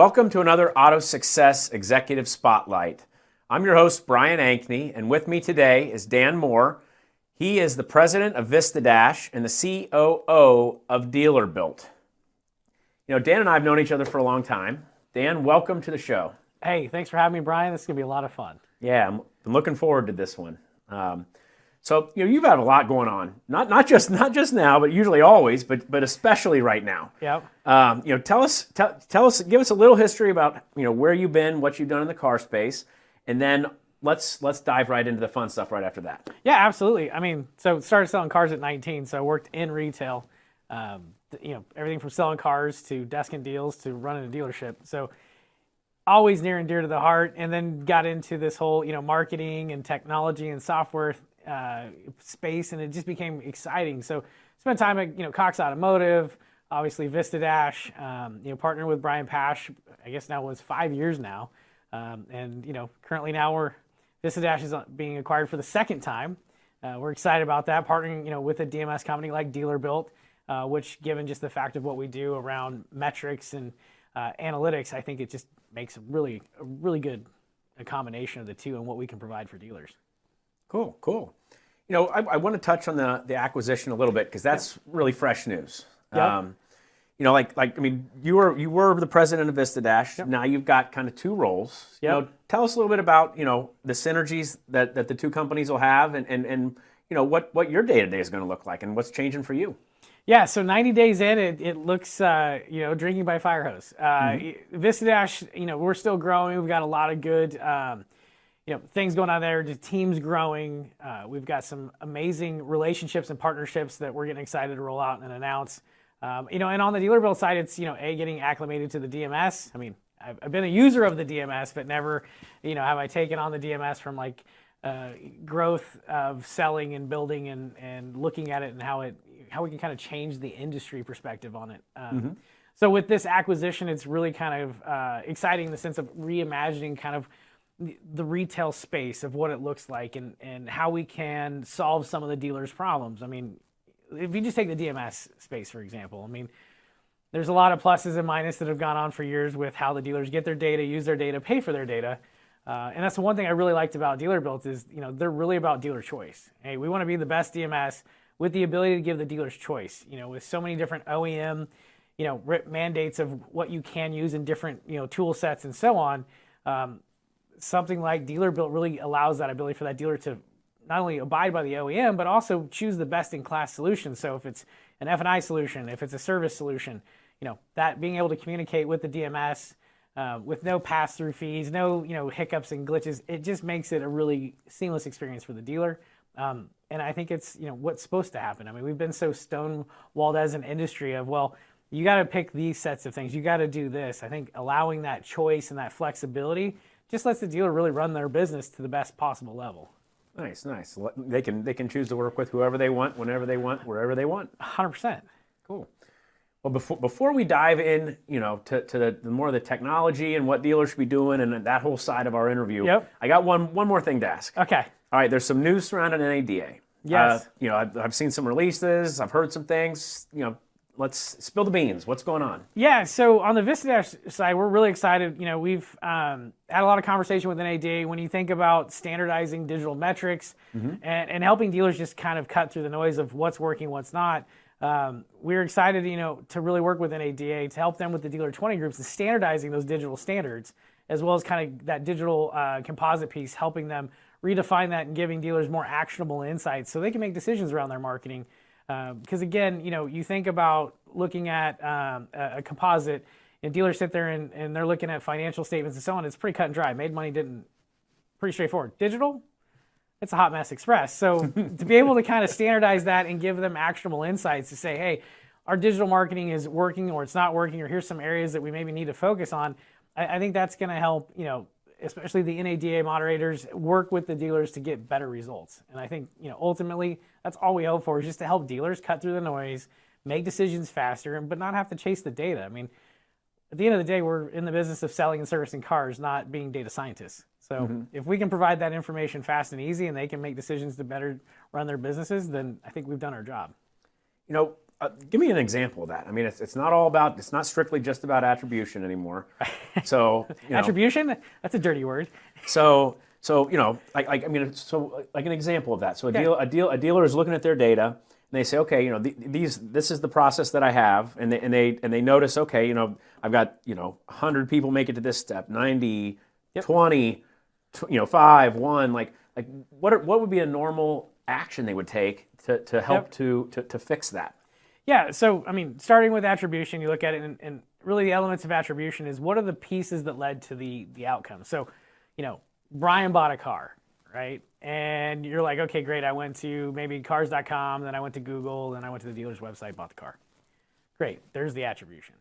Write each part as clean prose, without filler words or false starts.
Welcome to another AutoSuccess Executive Spotlight. I'm your host, Brian Ankney, and with me today is Dan Moore. He is the president of Vistadash and the COO of DealerBuilt. You know, Dan and I have known each other for a long time. Dan, welcome to the show. Hey, thanks for having me, Brian. This is going to be a lot of fun. Yeah, I'm looking forward to this one. So, you know, you've had a lot going on, not just now, but usually always, but especially right now. Yep. You know, tell us, give us a little history about, you know, where you've been, what you've done in the car space, and then let's dive right into the fun stuff right after that. Yeah, absolutely. I mean, so started selling cars at 19, so I worked in retail. You know, everything from selling cars to desking deals to running a dealership. So always near and dear to the heart. And then got into this whole, you know, marketing and technology and software space, and it just became exciting. So spent time at, you know, Cox Automotive, obviously Vistadash, you know, partnered with Brian Pash, I guess now was 5 years now. And, you know, currently now Vistadash is being acquired for the second time. We're excited about that, partnering, you know, with a DMS company like DealerBuilt, which, given just the fact of what we do around metrics and analytics, I think it just makes a really good combination of the two and what we can provide for dealers. Cool. You know, I want to touch on the acquisition a little bit because that's really fresh news. Yep. You know, I mean, you were the president of Vistadash. Yep. Now you've got kind of two roles. Yep. You know, tell us a little bit about, you know, the synergies that the two companies will have, and you know what your day-to-day is going to look like and what's changing for you. Yeah, so 90 days in, it looks, you know, drinking by a fire hose. Vistadash, you know, we're still growing. We've got a lot of good, you know, things going on there. The team's growing. We've got some amazing relationships and partnerships that we're getting excited to roll out and announce. You know, and on the DealerBuilt side, it's, you know, getting acclimated to the DMS. I mean, I've been a user of the DMS, but never, you know, have I taken on the DMS from like growth of selling and building and looking at it and how we can kind of change the industry perspective on it. So with this acquisition, it's really kind of exciting in the sense of reimagining kind of the retail space of what it looks like and how we can solve some of the dealers' problems. I mean, if you just take the DMS space, for example, I mean, there's a lot of pluses and minuses that have gone on for years with how the dealers get their data, use their data, pay for their data. And that's the one thing I really liked about DealerBuilt is, you know, they're really about dealer choice. Hey, we want to be the best DMS with the ability to give the dealers choice, you know, with so many different OEM, you know, mandates of what you can use in different, you know, tool sets and so on. Something like DealerBuilt really allows that ability for that dealer to not only abide by the OEM, but also choose the best-in-class solution. So if it's an F&I solution, if it's a service solution, you know, that being able to communicate with the DMS with no pass-through fees, no, you know, hiccups and glitches, it just makes it a really seamless experience for the dealer. And I think it's, you know, what's supposed to happen. I mean, we've been so stonewalled as an industry of, well, you got to pick these sets of things. You got to do this. I think allowing that choice and that flexibility just lets the dealer really run their business to the best possible level. Nice. They can choose to work with whoever they want, whenever they want, wherever they want. 100%. Cool. Well, before we dive in, you know, to the more of the technology and what dealers should be doing and that whole side of our interview, Yep. I got one more thing to ask. Okay. All right, there's some news surrounding NADA. Yes. You know, I've seen some releases. I've heard some things. You know, let's spill the beans. What's going on? Yeah, so on the Vistadash side, we're really excited. You know, we've had a lot of conversation with NADA when you think about standardizing digital metrics and helping dealers just kind of cut through the noise of what's working, what's not. We're excited, you know, to really work with NADA to help them with the dealer 20 groups and standardizing those digital standards, as well as kind of that digital composite piece, helping them redefine that and giving dealers more actionable insights so they can make decisions around their marketing. Because again, you know, you think about looking at a composite, and dealers sit there and they're looking at financial statements and so on. It's pretty cut and dry. Made money, didn't. Pretty straightforward. Digital, it's a hot mess express. So to be able to kind of standardize that and give them actionable insights to say, hey, our digital marketing is working or it's not working, or here's some areas that we maybe need to focus on. I think that's going to help, you know, especially the NADA moderators, work with the dealers to get better results. And I think, you know, ultimately, that's all we hope for, is just to help dealers cut through the noise, make decisions faster, but not have to chase the data. I mean, at the end of the day, we're in the business of selling and servicing cars, not being data scientists. So if we can provide that information fast and easy and they can make decisions to better run their businesses, then I think we've done our job. You know, Give me an example of that. I mean, it's not all about, it's not strictly just about attribution anymore. So, attribution, that's a dirty word. So like an example of that. So a dealer is looking at their data and they say, okay, this is the process that I have, and they notice, okay, I've got 100 people make it to this step, 90, 20, 5, 1. Like what would be a normal action they would take to help to fix that? Yeah, so I mean, starting with attribution, you look at it, and really the elements of attribution is what are the pieces that led to the outcome. So, Brian bought a car, right? And you're like, okay, great. I went to maybe cars.com, then I went to Google, then I went to the dealer's website, bought the car. Great, there's the attribution.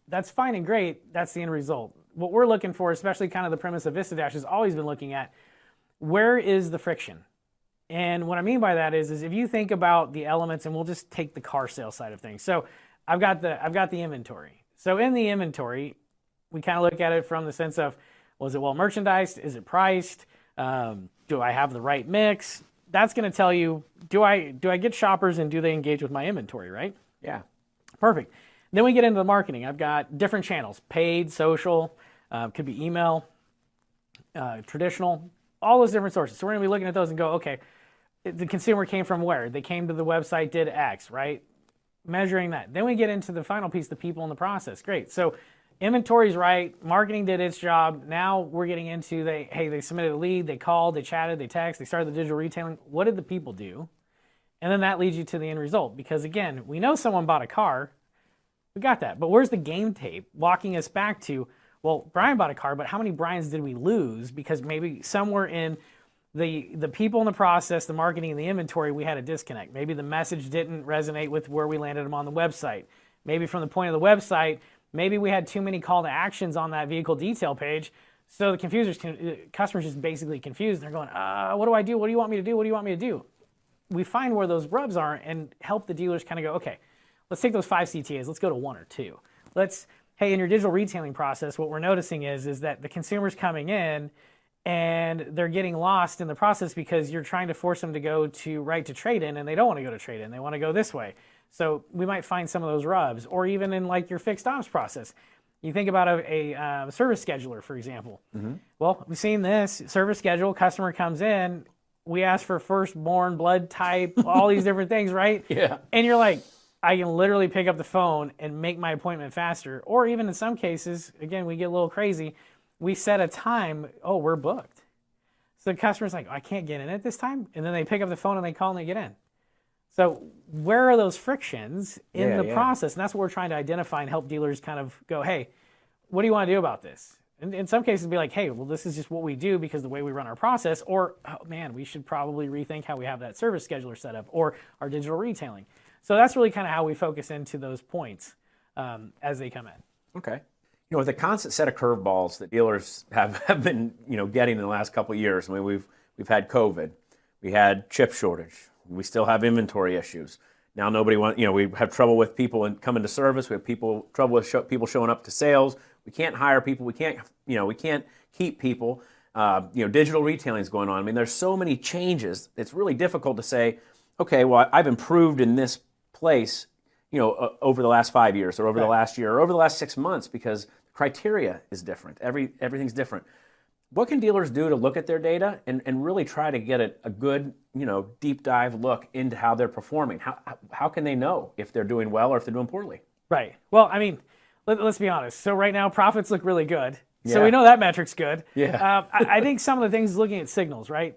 That's fine and great. That's the end result. What we're looking for, especially kind of the premise of Vistadash, has always been looking at where is the friction. And what I mean by that is if you think about the elements, and we'll just take the car sales side of things. So I've got the inventory. So in the inventory, we kind of look at it from the sense of, was it well merchandised? Is it priced? Do I have the right mix? That's going to tell you, do I get shoppers and do they engage with my inventory, right? Yeah. Perfect. Then we get into the marketing. I've got different channels, paid, social, could be email, traditional, all those different sources. So we're going to be looking at those and go, okay, the consumer came from where? They came to the website, did X, right? Measuring that. Then we get into the final piece, the people in the process. Great. So inventory's right. Marketing did its job. Now we're getting into they submitted a lead, they called, they chatted, they texted, they started the digital retailing. What did the people do? And then that leads you to the end result. Because again, we know someone bought a car. We got that. But where's the game tape walking us back to, well, Brian bought a car, but how many Brians did we lose? Because maybe somewhere in the people in the process, the marketing, and the inventory, we had a disconnect. Maybe the message didn't resonate with where we landed them on the website. Maybe from the point of the website, maybe we had too many call to actions on that vehicle detail page. So the customers just basically confused. They're going, what do I do? What do you want me to do? What do you want me to do? We find where those rubs are and help the dealers kind of go, okay, let's take those 5 CTAs. Let's go to 1 or 2. Hey, in your digital retailing process, what we're noticing is that the consumer's coming in and they're getting lost in the process because you're trying to force them to go to right to trade-in, and they don't want to go to trade-in. They want to go this way. So we might find some of those rubs, or even in like your fixed ops process. You think about a service scheduler, for example. Mm-hmm. Well, we've seen this service schedule. Customer comes in, we ask for firstborn, blood type, all these different things, right? Yeah. And you're like, I can literally pick up the phone and make my appointment faster. Or even in some cases, again, we get a little crazy. We set a time, we're booked. So the customer's like, I can't get in at this time. And then they pick up the phone and they call and they get in. So where are those frictions in the process? And that's what we're trying to identify and help dealers kind of go, hey, what do you want to do about this? And in some cases, be like, hey, well, this is just what we do because the way we run our process. Or, oh, man, we should probably rethink how we have that service scheduler set up, or our digital retailing. So that's really kind of how we focus into those points as they come in. Okay. With the constant set of curveballs that dealers have been, getting in the last couple of years. I mean, we've had COVID, we had chip shortage, we still have inventory issues. Now nobody wants, we have trouble with people coming to service. We have trouble with people showing up to sales. We can't hire people. We can't keep people. Digital retailing is going on. I mean, there's so many changes. It's really difficult to say, okay, well, I've improved in this place, over the last 5 years, or over the last year, or over the last 6 months, because the criteria is different. Everything's different. What can dealers do to look at their data and really try to get a good, deep dive look into how they're performing? How can they know if they're doing well or if they're doing poorly? Right. Well, I mean, let's be honest. So right now, profits look really good. Yeah. So we know that metric's good. Yeah. I think some of the things is looking at signals, right?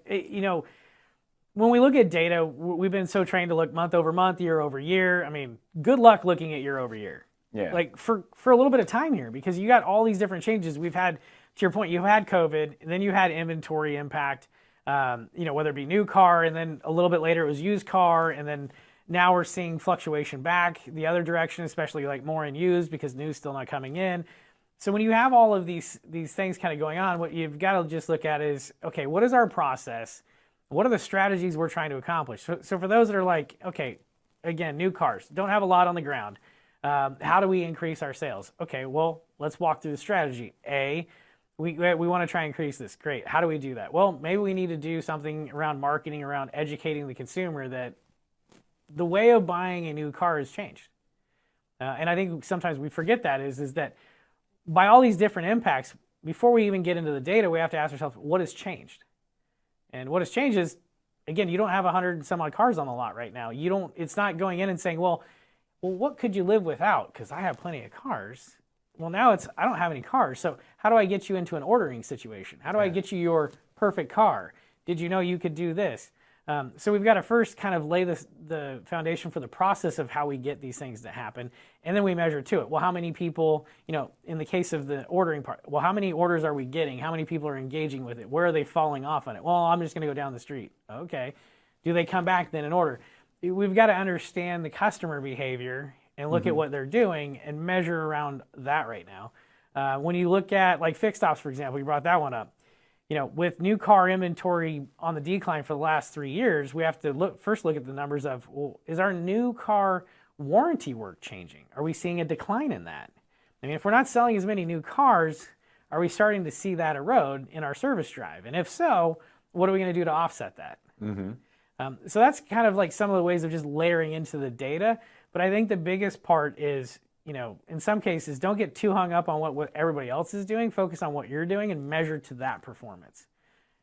When we look at data, we've been so trained to look month over month, year over year. I mean, good luck looking at year over year. Yeah. Like for a little bit of time here, because you got all these different changes. We've had, to your point, you had COVID, and then you had inventory impact, whether it be new car, and then a little bit later it was used car, and then now we're seeing fluctuation back the other direction, especially like more in used because new's still not coming in. So when you have all of these things kind of going on, what you've got to just look at is, okay, what is our process? What are the strategies we're trying to accomplish? So for those that are like, okay, again, new cars, don't have a lot on the ground. How do we increase our sales? Okay, well, let's walk through the strategy. We want to try and increase this. Great. How do we do that? Well, maybe we need to do something around marketing, around educating the consumer that the way of buying a new car has changed. And I think sometimes we forget that is that by all these different impacts, before we even get into the data, we have to ask ourselves, what has changed? And what has changed is, again, you don't have 100 and some odd cars on the lot right now. It's not going in and saying, well, what could you live without? Because I have plenty of cars. Well, now I don't have any cars. So how do I get you into an ordering situation? How do I get you your perfect car? Did you know you could do this? So we've got to first kind of lay the foundation for the process of how we get these things to happen, and then we measure to it. Well, how many people, in the case of the ordering part, well, how many orders are we getting? How many people are engaging with it? Where are they falling off on it? Well, I'm just going to go down the street. Okay. Do they come back then and order? We've got to understand the customer behavior and look at what they're doing and measure around that right now. When you look at like fixed ops, for example, you brought that one up. With new car inventory on the decline for the last 3 years, we have to first look at the numbers of, well, is our new car warranty work changing? Are we seeing a decline in that? I mean, if we're not selling as many new cars, are we starting to see that erode in our service drive? And if so, what are we going to do to offset that? So that's kind of like some of the ways of just layering into the data. But I think the biggest part is, in some cases, don't get too hung up on what everybody else is doing. Focus on what you're doing and measure to that performance.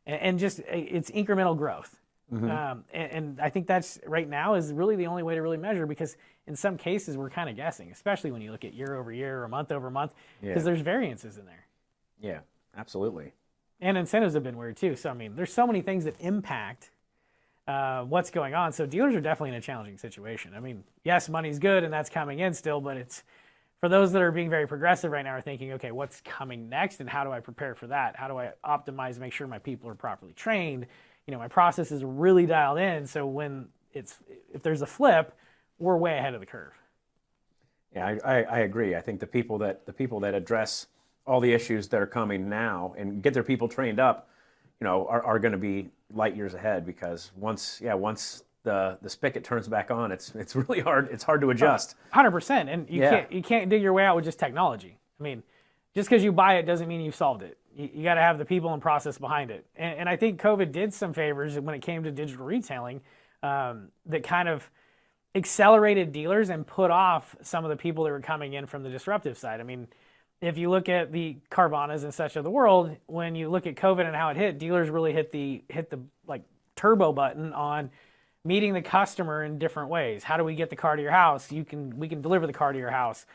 And just, it's incremental growth. And I think that's right now is really the only way to really measure, because in some cases we're kind of guessing, especially when you look at year over year or month over month, because there's variances in there. Yeah, absolutely. And incentives have been weird too. So, I mean, there's so many things that impact what's going on. So dealers are definitely in a challenging situation. I mean, yes, money's good and that's coming in still, but it's for those that are being very progressive right now are thinking, okay, what's coming next and how do I prepare for that? How do I optimize, make sure my people are properly trained? My process is really dialed in. So if there's a flip, we're way ahead of the curve. Yeah, I agree. I think the people that address all the issues that are coming now and get their people trained up, are going to be light years ahead, because once the spigot turns back on, it's really hard. It's hard to adjust. 100%, and you can't dig your way out with just technology. I mean, just because you buy it doesn't mean you've solved it. You got to have the people and process behind it. And I think COVID did some favors when it came to digital retailing, that kind of accelerated dealers and put off some of the people that were coming in from the disruptive side. I mean, if you look at the Carvanas and such of the world, when you look at COVID and how it hit, dealers really hit the like turbo button on meeting the customer in different ways. How do we get the car to your house? We can deliver the car to your house.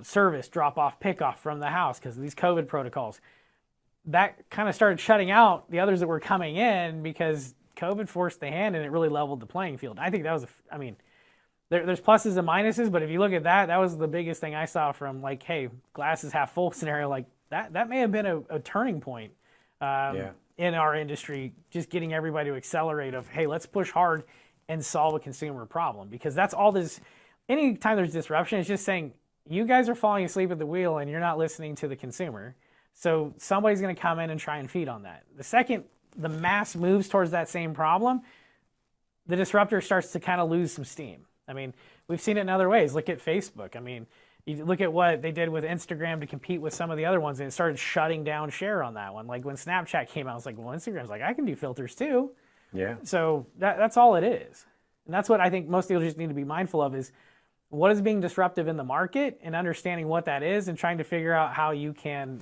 Service, drop off, pick off from the house because of these COVID protocols. That kind of started shutting out the others that were coming in because COVID forced the hand and it really leveled the playing field. I think that was, there's pluses and minuses, but if you look at that was the biggest thing I saw from like, hey, glass is half full scenario. Like that may have been a turning point in our industry, just getting everybody to accelerate of, hey, let's push hard and solve a consumer problem, because that's all this, anytime there's disruption, it's just saying, you guys are falling asleep at the wheel and you're not listening to the consumer. So somebody's going to come in and try and feed on that. The second the mass moves towards that same problem, the disruptor starts to kind of lose some steam. I mean, we've seen it in other ways. Look at Facebook. I mean, you look at what they did with Instagram to compete with some of the other ones, and it started shutting down share on that one. Like when Snapchat came out, I was like, well, Instagram's like, I can do filters too. Yeah. So that's all it is. And that's what I think most dealers just need to be mindful of is what is being disruptive in the market and understanding what that is and trying to figure out how you can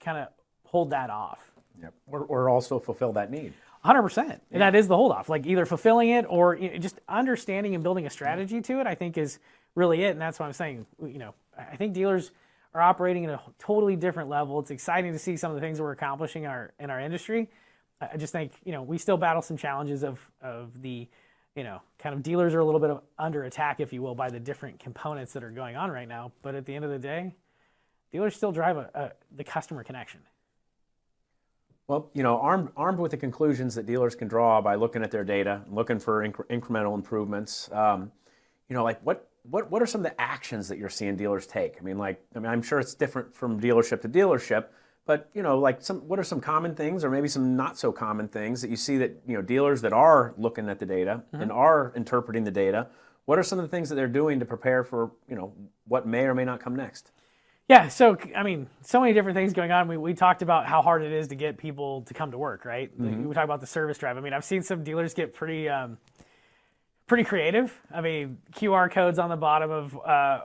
kind of hold that off. Yep. Or also fulfill that need. 100%. And that is the hold off, like either fulfilling it or just understanding and building a strategy to it, I think is really it. And that's what I'm saying. I think dealers are operating at a totally different level. It's exciting to see some of the things that we're accomplishing in our industry. I just think, we still battle some challenges of the, kind of dealers are a little bit of under attack, if you will, by the different components that are going on right now. But at the end of the day, dealers still drive the customer connection. Well, armed with the conclusions that dealers can draw by looking at their data, looking for incremental improvements, like what are some of the actions that you're seeing dealers take? I'm sure it's different from dealership to dealership, but what are some common things, or maybe some not so common things that you see that dealers that are looking at the data and are interpreting the data? What are some of the things that they're doing to prepare for what may or may not come next? Yeah, so so many different things going on. We talked about how hard it is to get people to come to work, right? We talked about the service drive. I've seen some dealers get pretty pretty creative. I mean, QR codes on the bottom of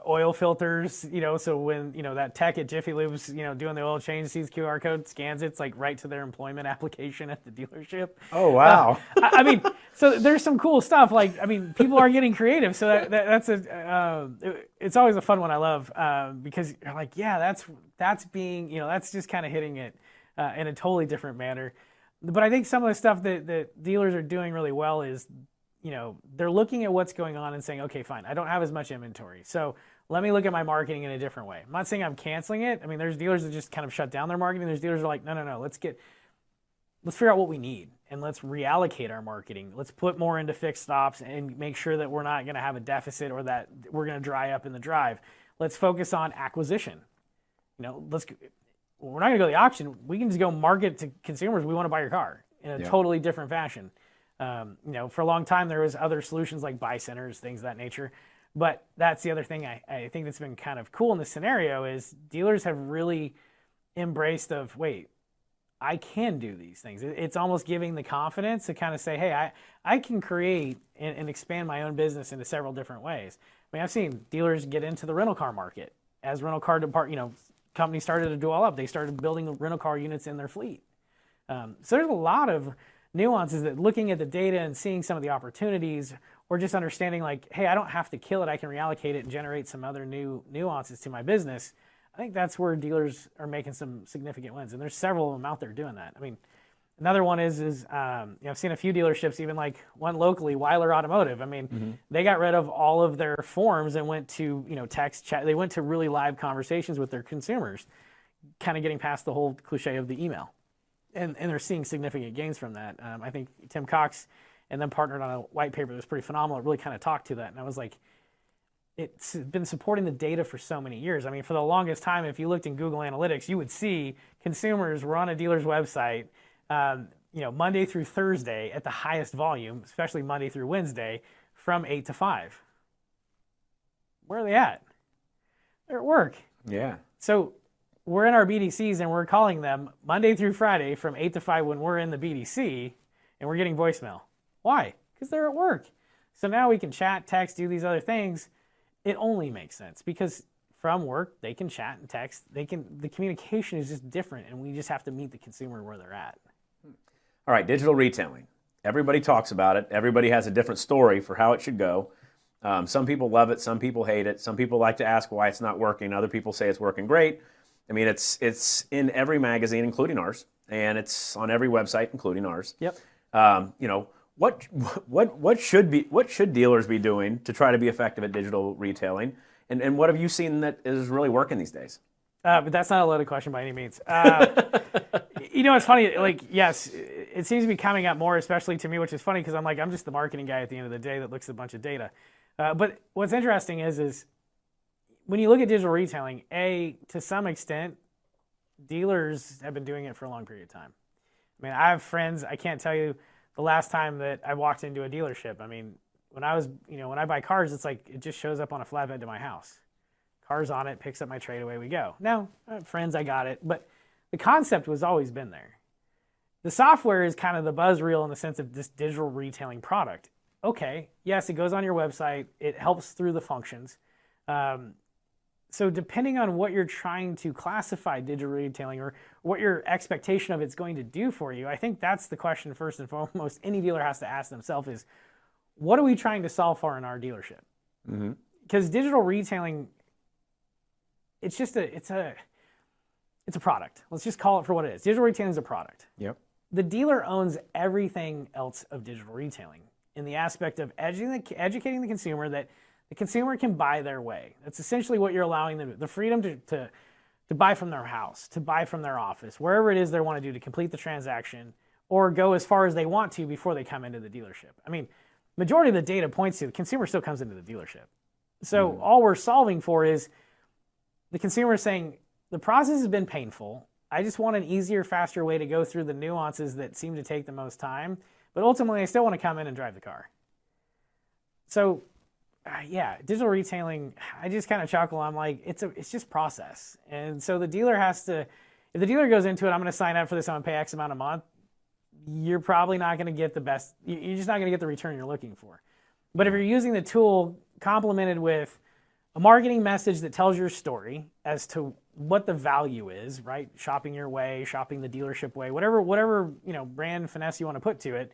oil filters, so when, that tech at Jiffy Lube's, doing the oil change, sees QR code, scans it, it's like right to their employment application at the dealership. Oh, wow. I mean, so there's some cool stuff. Like, I mean, people are getting creative. So it's always a fun one I love because you're like, yeah, that's being, that's just kind of hitting it in a totally different manner. But I think some of the stuff that dealers are doing really well is, they're looking at what's going on and saying, okay, fine, I don't have as much inventory. So let me look at my marketing in a different way. I'm not saying I'm canceling it. I mean, there's dealers that just kind of shut down their marketing. There's dealers that are like, no, let's figure out what we need and let's reallocate our marketing. Let's put more into fixed stops and make sure that we're not going to have a deficit or that we're going to dry up in the drive. Let's focus on acquisition. We're not going to go to the auction. We can just go market to consumers. We want to buy your car in a totally different fashion. For a long time, there was other solutions like buy centers, things of that nature. But that's the other thing I think that's been kind of cool in this scenario is dealers have really embraced of, wait, I can do these things. It's almost giving the confidence to kind of say, hey, I can create and expand my own business into several different ways. I mean, I've seen dealers get into the rental car market as rental car companies started to do all up. They started building rental car units in their fleet. So there's a lot of nuances that looking at the data and seeing some of the opportunities or just understanding like, hey, I don't have to kill it. I can reallocate it and generate some other new nuances to my business. I think that's where dealers are making some significant wins. And there's several of them out there doing that. I mean, another one is I've seen a few dealerships, even like one locally, Weiler Automotive. I mean, they got rid of all of their forms and went to, text, chat. They went to really live conversations with their consumers, kind of getting past the whole cliche of the email. And they're seeing significant gains from that. I think Tim Cox and them partnered on a white paper that was pretty phenomenal. It really kind of talked to that. And I was like, it's been supporting the data for so many years. I mean, for the longest time, if you looked in Google Analytics, you would see consumers were on a dealer's website, Monday through Thursday at the highest volume, especially Monday through Wednesday, from 8 to 5. Where are they at? They're at work. Yeah. So we're in our BDCs and we're calling them Monday through Friday from 8 to 5 when we're in the BDC and we're getting voicemail. Why? Because they're at work. So now we can chat, text, do these other things. It only makes sense because from work, they can chat and text. The communication is just different and we just have to meet the consumer where they're at. All right, digital retailing. Everybody talks about it. Everybody has a different story for how it should go. Some people love it. Some people hate it. Some people like to ask why it's not working. Other people say it's working great. I mean, it's in every magazine, including ours, and it's on every website, including ours. Yep. What should dealers be doing to try to be effective at digital retailing, and what have you seen that is really working these days? But that's not a loaded question by any means. It's funny. Like, yes, it seems to be coming up more, especially to me, which is funny because I'm just the marketing guy at the end of the day that looks at a bunch of data. But what's interesting is when you look at digital retailing, to some extent, dealers have been doing it for a long period of time. I mean, I have friends, I can't tell you the last time that I walked into a dealership. I mean, when I buy cars, it's like it just shows up on a flatbed to my house. Car's on it, picks up my trade, away we go. Now, friends, I got it, but the concept was always been there. The software is kind of the buzz reel in the sense of this digital retailing product. Okay, yes, it goes on your website. It helps through the functions. So depending on what you're trying to classify digital retailing or what your expectation of it's going to do for you, I think that's the question first and foremost any dealer has to ask themselves is, what are we trying to solve for in our dealership? Because digital retailing, it's a product. Let's just call it for what it is. Digital retailing is a product. Yep. The dealer owns everything else of digital retailing in the aspect of educating the consumer that the consumer can buy their way. That's essentially what you're allowing them to do. The freedom to buy from their house, to buy from their office, wherever it is they want to do to complete the transaction or go as far as they want to before they come into the dealership. I mean, majority of the data points to the consumer still comes into the dealership. So all we're solving for is the consumer saying, the process has been painful. I just want an easier, faster way to go through the nuances that seem to take the most time. But ultimately, I still want to come in and drive the car. So digital retailing, I just kind of chuckle. I'm like, it's just process. And so the dealer has to, if the dealer goes into it, I'm going to sign up for this, I'm going to pay X amount a month, you're probably not going to get the best, you're just not going to get the return you're looking for. But if you're using the tool complemented with a marketing message that tells your story as to what the value is, right? Shopping your way, shopping the dealership way, whatever brand finesse you want to put to it,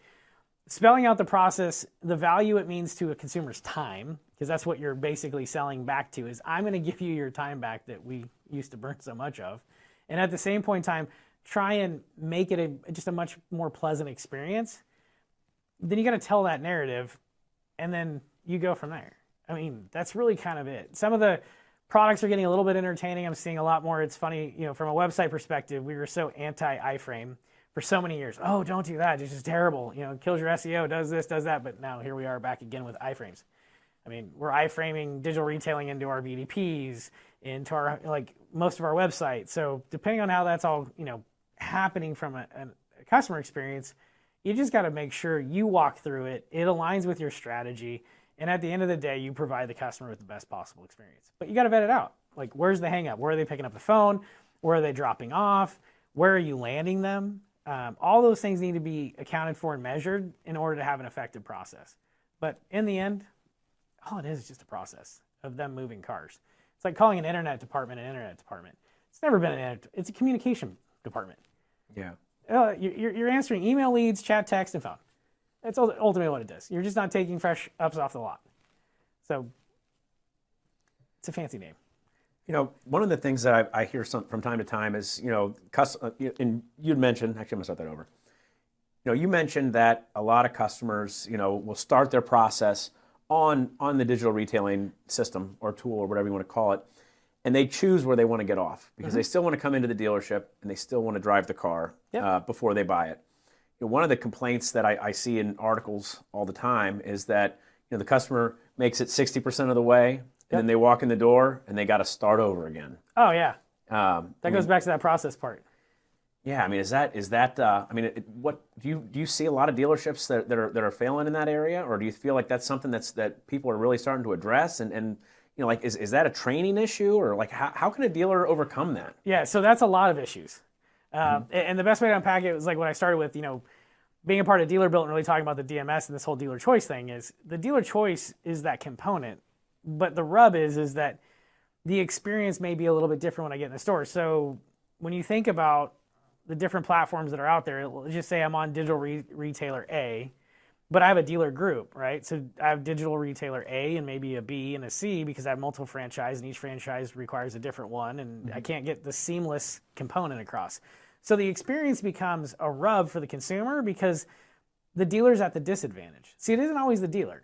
spelling out the process, the value it means to a consumer's time, because that's what you're basically selling back to, is I'm going to give you your time back that we used to burn so much of. And at the same point in time, try and make it just a much more pleasant experience. Then you got to tell that narrative, and then you go from there. I mean, that's really kind of it. Some of the products are getting a little bit entertaining. I'm seeing a lot more. It's funny, from a website perspective, we were so anti-iframe for so many years. Oh, don't do that. It's just terrible. It kills your SEO, does this, does that. But now here we are back again with iframes. I mean, we're iframing digital retailing into our VDPs, into our, most of our websites. So depending on how that's all, happening from a customer experience, you just got to make sure you walk through it. It aligns with your strategy. And at the end of the day, you provide the customer with the best possible experience. But you got to vet it out. Like, where's the hang up? Where are they picking up the phone? Where are they dropping off? Where are you landing them? All those things need to be accounted for and measured in order to have an effective process. But in the end, all it is just a process of them moving cars. It's like calling an internet department an internet department. It's never been it's a communication department. Yeah. You're answering email leads, chat, text, and phone. That's ultimately what it does. You're just not taking fresh ups off the lot. So it's a fancy name. One of the things that I hear from time to time is, and you'd mentioned, actually I'm going to start that over. You mentioned that a lot of customers, will start their process on the digital retailing system or tool or whatever you want to call it, and they choose where they want to get off because they still want to come into the dealership and they still want to drive the car before they buy it. One of the complaints that I see in articles all the time is that the customer makes it 60% of the way, and then they walk in the door and they got to start over again. Oh yeah, that goes back to that process part. Yeah, I mean, what do you see a lot of dealerships that are failing in that area, or do you feel like that's something that people are really starting to address? And is that a training issue, or how can a dealer overcome that? Yeah, so that's a lot of issues. And the best way to unpack it was like what I started with, being a part of DealerBuilt and really talking about the DMS and this whole dealer choice thing is the dealer choice is that component, but the rub is that the experience may be a little bit different when I get in the store. So when you think about the different platforms that are out there, let's just say I'm on digital retailer A, but I have a dealer group, right? So I have digital retailer A and maybe a B and a C because I have multiple franchise and each franchise requires a different one and I can't get the seamless component across. So the experience becomes a rub for the consumer because the dealer's at the disadvantage. See, it isn't always the dealer.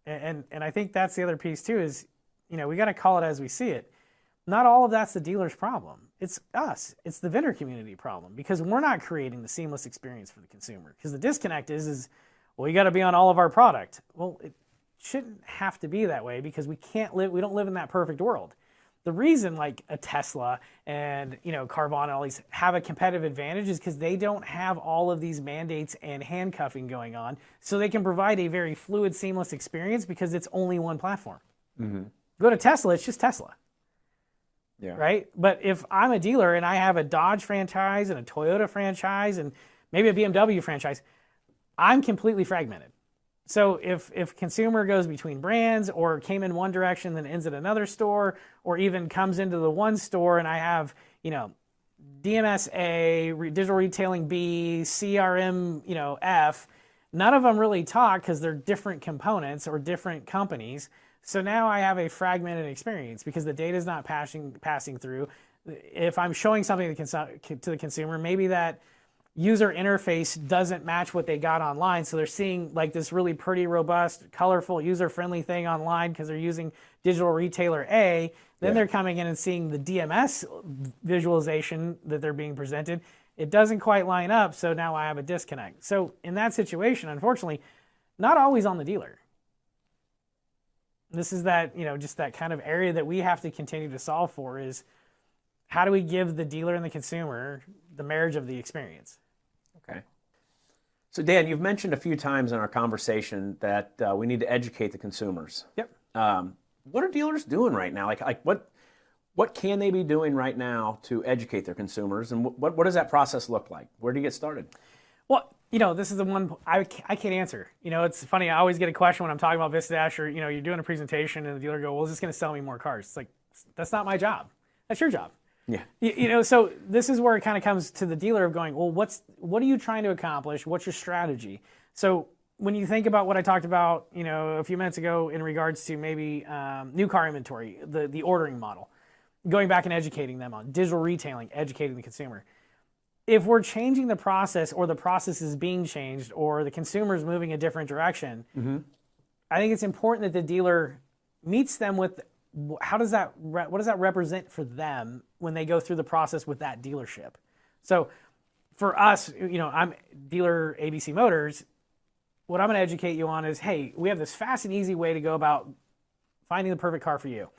And I think that's the other piece too is, we got to call it as we see it. Not all of that's the dealer's problem. It's us. It's the vendor community problem because we're not creating the seamless experience for the consumer. Because the disconnect is well, you got to be on all of our product. Well, it shouldn't have to be that way because we don't live in that perfect world. The reason like a Tesla and Carvana and all these have a competitive advantage is because they don't have all of these mandates and handcuffing going on, so they can provide a very fluid, seamless experience because it's only one platform. Go to Tesla, it's just Tesla. Yeah. Right? But if I'm a dealer and I have a Dodge franchise and a Toyota franchise and maybe a BMW franchise, I'm completely fragmented. So if consumer goes between brands or came in one direction then ends at another store or even comes into the one store and I have, DMS A, digital retailing B, CRM, F, none of them really talk because they're different components or different companies. So now I have a fragmented experience because the data is not passing through. If I'm showing something to the consumer, maybe that user interface doesn't match what they got online. So they're seeing like this really pretty, robust, colorful, user-friendly thing online because they're using digital retailer A. Then they're coming in and seeing the DMS visualization that they're being presented. It doesn't quite line up, so now I have a disconnect. So in that situation, unfortunately, not always on the dealer. This is that, just that kind of area that we have to continue to solve for is how do we give the dealer and the consumer the marriage of the experience? Okay. So Dan, you've mentioned a few times in our conversation that we need to educate the consumers. Yep. What are dealers doing right now? Like what can they be doing right now to educate their consumers, and what does that process look like? Where do you get started? Well, This is the one I can't answer. It's funny. I always get a question when I'm talking about Vistadash or, you're doing a presentation and the dealer go, well, is this going to sell me more cars? It's like, that's not my job. That's your job. Yeah. So this is where it kind of comes to the dealer of going, well, what are you trying to accomplish? What's your strategy? So when you think about what I talked about, a few minutes ago in regards to maybe new car inventory, the ordering model, going back and educating them on digital retailing, educating the consumer. If we're changing the process or the process is being changed or the consumer is moving a different direction, I think it's important that the dealer meets them with what does that represent for them when they go through the process with that dealership. So for us, I'm dealer ABC Motors. What I'm going to educate you on is, hey, we have this fast and easy way to go about finding the perfect car for you.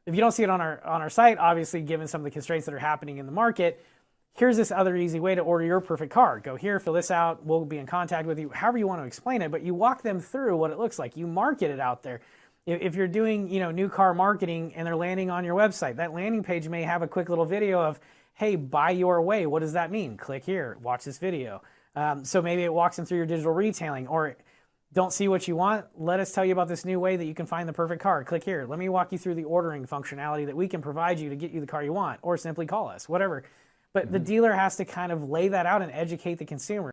If you don't see it on our site, obviously, given some of the constraints that are happening in the market, here's this other easy way to order your perfect car. Go here, fill this out. We'll be in contact with you, however you want to explain it. But you walk them through what it looks like. You market it out there. If you're doing, new car marketing and they're landing on your website, that landing page may have a quick little video of, hey, buy your way. What does that mean? Click here, watch this video. So maybe it walks them through your digital retailing, or don't see what you want. Let us tell you about this new way that you can find the perfect car. Click here. Let me walk you through the ordering functionality that we can provide you to get you the car you want, or simply call us, whatever. But the dealer has to kind of lay that out and educate the consumer.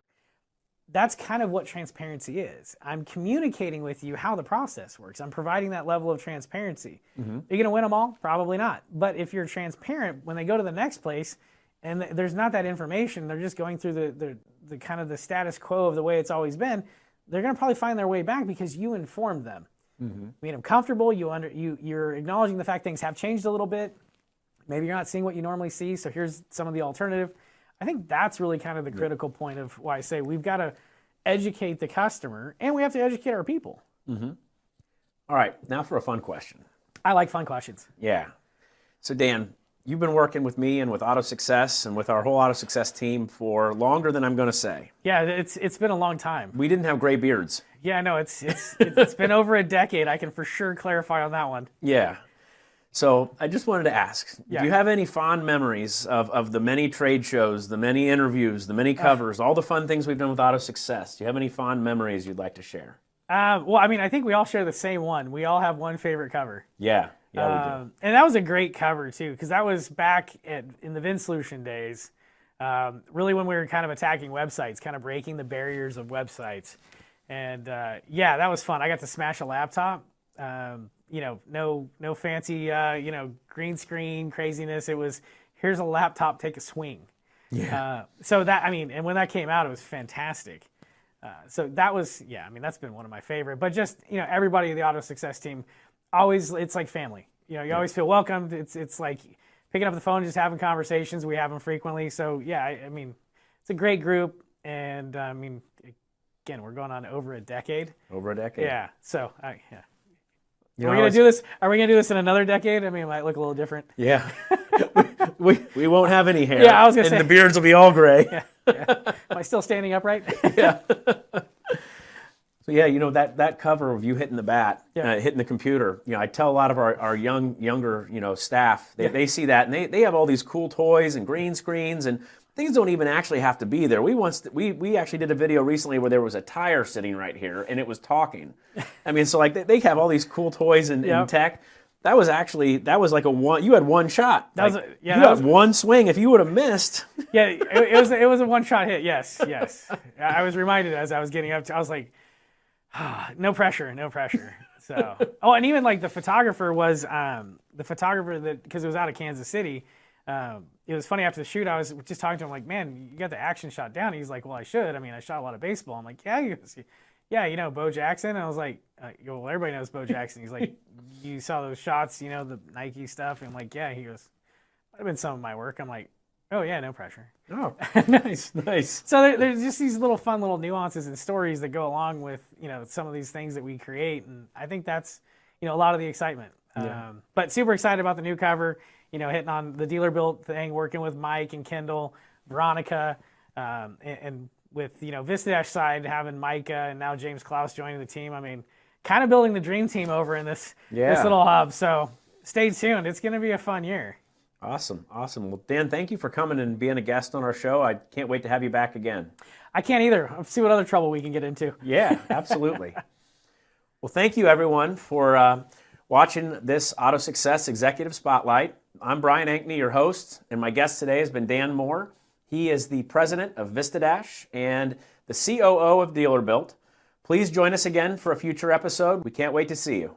That's kind of what transparency is. I'm communicating with you how the process works. I'm providing that level of transparency. Are you going to win them all? Probably not. But if you're transparent, when they go to the next place and there's not that information, they're just going through the kind of the status quo of the way it's always been, they're going to probably find their way back because you informed them. Made them comfortable. You're acknowledging the fact things have changed a little bit. Maybe you're not seeing what you normally see, so here's some of the alternative. I think that's really kind of the critical point of why I say we've got to educate the customer and we have to educate our people. All right, now for a fun question. I like fun questions. Yeah. So Dan, you've been working with me and with AutoSuccess and with our whole AutoSuccess team for longer than I'm going to say. Yeah, it's been a long time. We didn't have gray beards. Yeah, no, it's been over a decade. I can for sure clarify on that one. Yeah. So I just wanted to ask, do you have any fond memories of the many trade shows, the many interviews, the many covers, all the fun things we've done with AutoSuccess? Do you have any fond memories you'd like to share? Well, I think we all share the same one. We all have one favorite cover. Yeah, we do. And that was a great cover, too, because that was back in the VinSolution days, really when we were kind of attacking websites, kind of breaking the barriers of websites. And, that was fun. I got to smash a laptop. No fancy, green screen craziness. It was, here's a laptop, take a swing. Yeah. And when that came out, it was fantastic. So that was, that's been one of my favorite. But just, everybody in the AutoSuccess team, always, it's like family. You always feel welcomed. It's like picking up the phone, just having conversations. We have them frequently. So, it's a great group. And, again, we're going on over a decade. Over a decade. Yeah. So, Are we gonna do this? Are we gonna do this in another decade? It might look a little different. Yeah, we won't have any hair. Yeah, I was gonna say, the beards will be all gray. Yeah. Am I still standing upright? Yeah. So that cover of you hitting the bat, hitting the computer. I tell a lot of our younger staff they see that and they have all these cool toys and green screens and things don't even actually have to be there. We actually did a video recently where there was a tire sitting right here and it was talking. So they have all these cool toys and tech. That was like you had one shot. You had one swing. If you would have missed. Yeah, it was a one-shot hit. Yes. I was reminded as I was getting up I was like, no pressure. So, and even like the photographer was that because it was out of Kansas City. It was funny after the shoot. I was just talking to him like, man, you got the action shot down. He's like, well, I should. I shot a lot of baseball. I'm like, yeah. He goes, yeah, Bo Jackson. And I was like, well, everybody knows Bo Jackson. He's like, you saw those shots, the Nike stuff. And I'm like, yeah. He goes, might have been some of my work. I'm like, oh yeah, no pressure. Oh, nice. So there's just these little fun little nuances and stories that go along with some of these things that we create, and I think that's a lot of the excitement. Yeah. But super excited about the new cover. Hitting on the DealerBuilt thing, working with Mike and Kendall, Veronica, and with Vistadash side having Micah and now James Klaus joining the team. Kind of building the dream team over in this little hub. So stay tuned. It's going to be a fun year. Awesome. Well, Dan, thank you for coming and being a guest on our show. I can't wait to have you back again. I can't either. Let's see what other trouble we can get into. Yeah, absolutely. Well, thank you everyone for watching this AutoSuccess Executive Spotlight. I'm Brian Ankney, your host, and my guest today has been Dan Moore. He is the president of Vistadash and the COO of DealerBuilt. Please join us again for a future episode. We can't wait to see you.